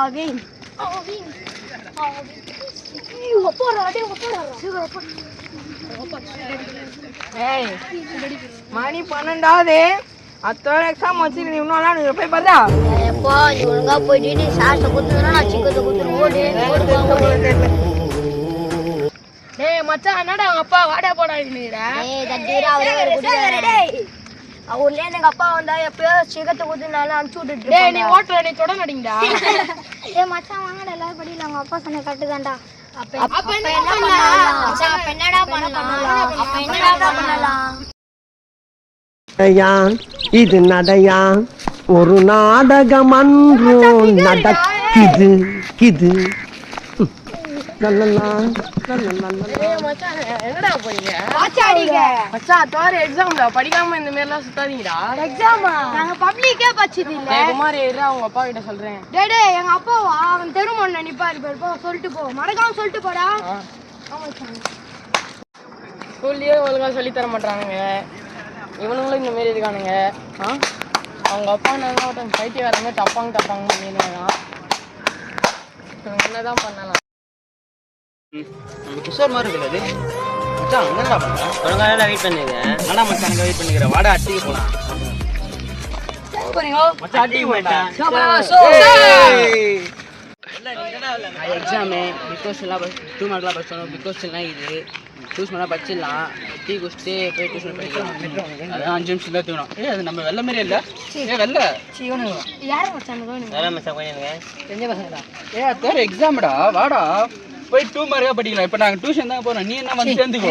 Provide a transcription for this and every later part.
again. மணி 12 அத்தோட exam வச்சுட்டு நீ இன்னும் நீ போய் பார்த்தா எப்போ நீ ஒழுங்கா போயிட்டு நீ சாஸ்ட குத்துறா நான் சிக்கத்தை குத்துற ஓடு டேய் மச்சான் என்னடா உங்க அப்பா வாடா போடா நீடா ஏய் தட்டிரா அவரே டேய் அவர்ல எங்க அப்பா வந்தா எப்பயோ சிக்கத்தை குத்துனால அனுப்பிச்சு விட்டுட்டு டேய் நீ ஓட்டற நீ தொட நடிங்கடா ஏய் மச்சான் வாங்கடா எல்லாரும் படில அவங்க அப்பா சொன்ன கரெக்ட்தான்டா அப்ப என்ன பண்ணலாம் மச்சான் அப்ப என்னடா பண்ணலாம் இது நடையா ஒரு நாடகம் அன்று நடக்குது இது என்னடா போறீங்க வாச்சாடிங்க மச்சான் தோற எக்ஸாம்டா படிக்காம இந்த மாதிரி எல்லாம் சுத்தாதீங்கடா எக்ஸாமா நாங்க பப்ளிக்கே படிச்சது இல்ல குமார் ஏறா உங்க அப்பா கிட்ட சொல்றேன் டேய் எங்க அப்பாவா அவன் தெருமண்ண நிப்பாரு பாரு போ சொல்லிட்டு போ மறக்காம சொல்லிட்டு போடா ஸ்கூல்லயே ஒழுங்கா சொல்லி தர மாட்டானுங்க இவனுங்களும் இந்த மாரி இருக்கானுங்க அவங்க அப்பா நல்லா ஒருத்தன் பைத்தியக்காரங்க டப்பாங்க பண்ணிடுவாங்க என்னதான் பண்ணலாம் கிஷோர் மாதிரி இருக்குது மச்சான் என்னடா பண்ண ஒழுங்காக வெயிட் பண்ணிருக்கேன் ஆனா மச்சான் எனக்கு வெயிட் பண்ணிக்கிறேன் வாடா அட்டிக்கு போலாம் மச்சான் அட்டிக்கு போயிட்டேன் எக்ஸாமு பிக் கொஸ்டின்லாம் 2 மார்க்லாம் படிச்சோம் பிக் கொஸ்டின்லாம் இது சூஸ் பண்ணால் படிச்சிடலாம் டீ குடிச்சிட்டு போய் டியூஷன் படிக்கலாம் அதான் 5 நிமிஷம் தான் தூங்கணும் அது நம்ம வெள்ள மாரி இல்லை வெள்ள யாரு மச்சான் வேலை மச்சான் போயிருங்க தெரிஞ்ச பசங்கடா தேர் எக்ஸாம்டா வாடா போய் 2 மார்க்காக படிக்கலாம் இப்போ நாங்கள் டியூஷன் தான் போகிறோம் நீ என்ன வந்து சேர்ந்துக்கோ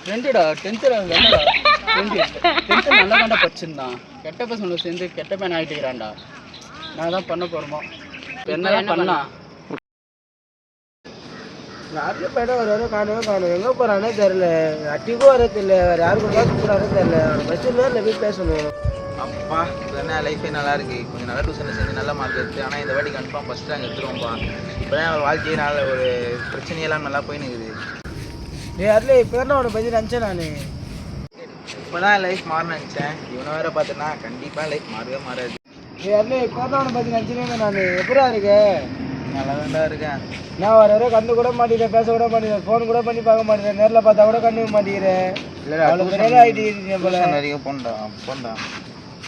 ஃப்ரெண்டுடா 10th வெள்ளடா 10th நல்லா தாண்டா படிச்சிருந்தான் கெட்ட பசங்களை சேர்ந்து கெட்ட பையன் ஆகிட்டுக்கிறான்டா நான் தான் பண்ண போகிறோமோ என்னதான் பண்ணலாம் யாருக்கும் பையன் வர காணும் எங்கே போகிறானே தெரில அட்டிக்கும் வர தெரியல வேறு யாருக்கும் பேச போகிறானே தெரில ஃபஸ்ட்டு நேரில் போய் பேசணும் அப்பா என்ன லைஃபே நல்லா இருக்கு கொஞ்சம் நல்லா டியூஷனில் சேர்ந்து நல்ல மார்க் எடுத்து ஆனால் இந்த வாட்டி கன்ஃபார்ம் ஃபஸ்ட்டு ரேங்க் எடுத்துருவோம்ப்பா இப்போ தான் அவர் வாழ்க்கையே நல்ல ஒரு பிரச்சனையெல்லாம் நல்லா போயின்னு இருக்குது யாரில் இப்போ தான் அவனை பற்றி நினச்சேன் நான் இப்போ தான் லைஃப் மாறணும்னு நினச்சேன் இவனை வேறு பார்த்தேன்னா கண்டிப்பாக லைஃப் மாறவே மாறாது யாரில் இப்போ தான் அவனை பற்றி நினச்சினே நான் எப்படா இருக்கு நல்லா தான்டா இருக்கேன் நான் வர கண்டு கூட மாட்டேங்கிறேன் பேச கூட மாட்டேங்கிறேன் ஃபோன் கூட பண்ணி பார்க்க மாட்டேங்கிறேன் நேரில் பார்த்தா கூட கண்டுக்க மாட்டேங்கிறேன் இல்லைடா ஆகிட்டு போல நிறைய போண்டா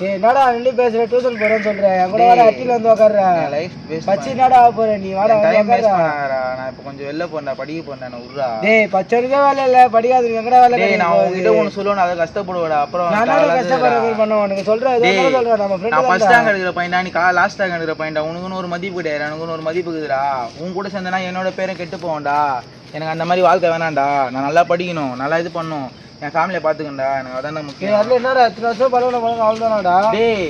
ஏய் என்னடா நின்று பேசுற டியூஷன் போறேன்னு சொல்றேன் என் கூட வர அட்டில வந்து உட்கார்றேன் லைஃப் வேஸ்ட் பச்சி என்னடா ஆக போற நீ வாடா டைம் வேஸ்ட் பண்ணாதடா நான் இப்போ கொஞ்சம் வெளில போறேன் படிக்க போறேன் நான் உர்றா டேய் பச்சனுக்கே வேலை இல்ல படிக்காதீங்க எங்கடா வேலை டேய் நான் உன்கிட்ட ஒன்னு சொல்லுவேன் அதை கஷ்டப்படுவேடா அப்புறம் நான் கஷ்டப்படுறது பண்ண உனக்கு சொல்றேன் ஏதோ சொல்றேன் நம்ம ஃப்ரெண்ட் நான் ஃபர்ஸ்ட் ரேங்க் எடுக்கிற பையன்டா நீ லாஸ்ட் ரேங்க் எடுக்கிற பையன்டா உனக்குன்னு ஒரு மதிப்பு கிடையாது எனக்கு ஒரு மதிப்பு இருக்குதுடா உன் கூட சேர்ந்தனா என்னோட பேரும் கெட்டு போவோம்டா எனக்கு அந்த மாதிரி வாழ்க்கை வேணாம்டா நான் நல்லா படிக்கணும் நல்லா இது பண்ணணும் என் ஃபேமிலியை பார்த்துக்கண்டா எனக்கு அதான் முக்கியம் அதுல என்னடா 3 வருஷம் பழகின அவ்வளோதானடா டேய்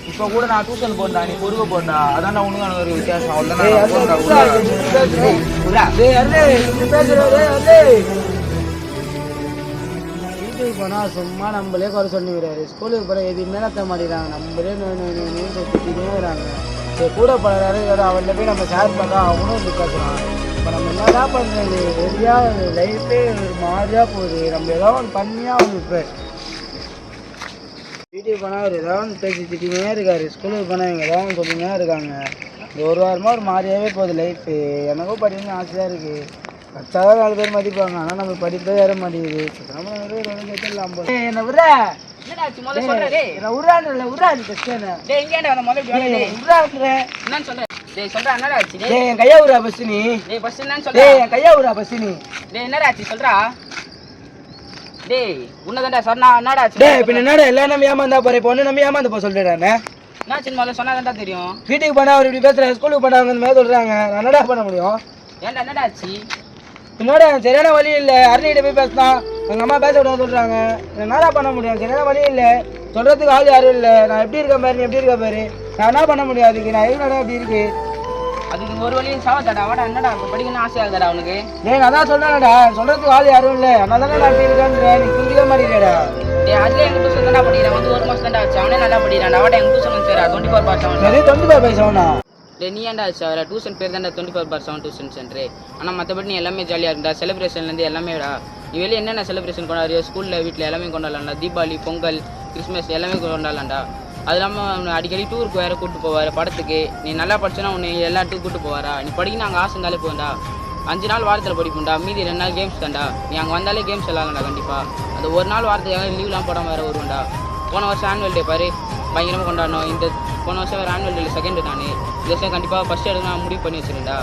இப்போ கூட நான் டியூஷன் போறேன்டா நீ பொறுக்க போறேன்டா அதான் உனக்கு எனக்கு ஒரு வித்தியாசம் அவ்வளோதான் வீட்டுக்கு போனா சும்மா நம்மளே குறை சொல்லிக்கிறாரு ஸ்கூலுக்கு போகிற எதுவுமே நடத்த மாட்டேங்கிறாங்க நம்மளே சுற்றினே வராங்க சரி கூட பழகிறாரு அவன்கிட்ட போய் நம்ம ஷேர் பண்ணா அவனும் இப்படி பேசுகிறான் இப்போ நம்ம என்னதான் பண்ணுறது சரியா லைஃபே ஒரு மாதிரியாக போகுது நம்ம ஏதாவது ஒன்று பண்ணியாக ஒன்று இப்போ வீட்டுக்கு போனால் அவர் ஏதாவது ஒன்று பேசி திட்டினே இருக்காரு ஸ்கூலுக்கு போனால் இவங்க ஏதாவது ஒன்று சொல்லினே இருக்காங்க இந்த ஒரு வாரமாக ஒரு மாதிரியாகவே போகுது லைஃபு எனக்கும் படிக்கணும்னு ஆசையாக இருக்குது படித்தாதான் 4 பேர் மதிப்பாங்க ஆனால் நம்ம படிப்பே ஏற மாட்டேங்குது என்ன விட என் கையா ஊரா பஸ் நீ என் கையா ஊரா பஸ் நீ என்னடா ஆச்சு சொல்றா டேய் உன்னதான்டா சொன்னா என்னடா ஆச்சு டேய் பின்ன என்னடா எல்லாம் நம்ம ஏமாந்தா போறே பொண்ணு நம்ம ஏமாந்து போ சொல்லிடுறானே என்ன சின்ன முதல்ல சொன்னாதான்டா தெரியும் வீட்டுக்கு போனா அவர் இப்படி பேசுறாங்க ஸ்கூலுக்கு போனா அவங்க இந்த மாதிரி சொல்றாங்க நான் என்னடா பண்ண முடியும் ஏன்டா என்னடா ஆச்சு என்னோட சரியான வழி இல்லை அருணிகிட்ட போய் பேசினான் எங்கள் அம்மா பேச விடாது சொல்கிறாங்க என்னடா பண்ண முடியும் சரியான வழி இல்லை சொல்கிறதுக்கு ஆள் யாரும் இல்லை நான் எப்படி இருக்கேன் பாரு நீ எப்படி இருக்க பாரு நான் என்ன பண்ண முடியும் அதுக்கு நான் எவ்வளோ எப்படி இருக்கு அதுக்கு ஒரு வழியும் சாவத்தாடா வாடா என்னடா இப்போ படிக்கணும்னு ஆசையாகுதாடா அவனுக்கு டேய் நான் தான் சொல்கிறேன்டா சொல்கிறதுக்கு ஆள் யாரும் இல்லை அதனால தானே நான் எப்படி இருக்கேன் நீ புரிஞ்சிக்க மாட்டேங்கிறா டேய் அதில் எங்கள் டியூஷன் தானே படிக்கிறான் வந்து 1 மாதம் தான்டா ஆச்சு அவனே நல்லா படிக்கிறான் அவட எங்கள் டியூஷன் வந்து சேரா 24/7 சரி 25/7 டே நீ ஏன்டா சார் டியூஷன் பேர் தான்டா 24/7 டியூஷன் சென்டரு ஆனால் மற்றபடி நீ எல்லாமே ஜாலியாக இருந்தா செலிப்ரேஷன்லேருந்து எல்லாமேடா நீ வெளியே என்னென்ன செலிப்ரேஷன் கொண்டாடுறியோ ஸ்கூலில் வீட்டில் எல்லாமே கொண்டாடலாம்டா தீபாவளி பொங்கல் கிறிஸ்மஸ் எல்லாமே கொண்டாடலாம்டா அது இல்லாமல் அவனை அடிக்கடி டூருக்கு வேறு கூப்பிட்டு போவார் படத்துக்கு. நீ நல்லா படிச்சனா உன்னை எல்லா இடத்துக்கும் கூப்பிட்டு போவாரா? நீ படிக்கணும் அங்கே ஆசை இருந்தாலே போகும்டா. 5 நாள் வாரத்தில் படிப்போம்டா, மீதி 2 நாள் கேம்ஸ் தான்டா. நீ அங்கே வந்தாலே கேம்ஸ் விளாட்லடா கண்டிப்பாக. அந்த ஒரு நாள் வாரத்துக்காக லீவ்லாம் போடாமல் வேறு வருவேன்டா. போன வருஷம் ஆனுவல் டே பாரு பயங்கரமாக கொண்டாடணும். போன வருஷம் வேறு ஆனுவல் டேல செகண்ட் நான். இந்த வருஷம் கண்டிப்பாக ஃபஸ்ட் எடுக்க நான் முடிவு பண்ணி வச்சுருந்தா.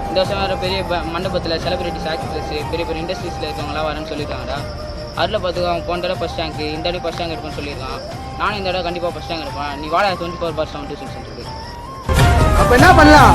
இந்த வருஷம் வேறு பெரிய மண்டபத்தில் செலிபிரிட்டிஸ் ஆக்டர்ஸ் பெரிய பெரிய இண்டஸ்ட்ரீஸில் இருக்கவங்களாம் வரேன்னு சொல்லியிருக்காங்கடா. அதில் பார்த்துக்க அவன் போன தடவை ஃபஸ்ட் ரேங்க், இந்த தடவை ஃபஸ்ட் ரேங்க் எடுப்பேன்னு சொல்லியிருக்கான். நானும் இந்த தடவை கண்டிப்பாக ஃபஸ்ட் ரேங்க் எடுப்பேன். நீ வாடா 24/7 டியூஷன் சென்டருக்கு. அப்போ என்ன பண்ணலாம்?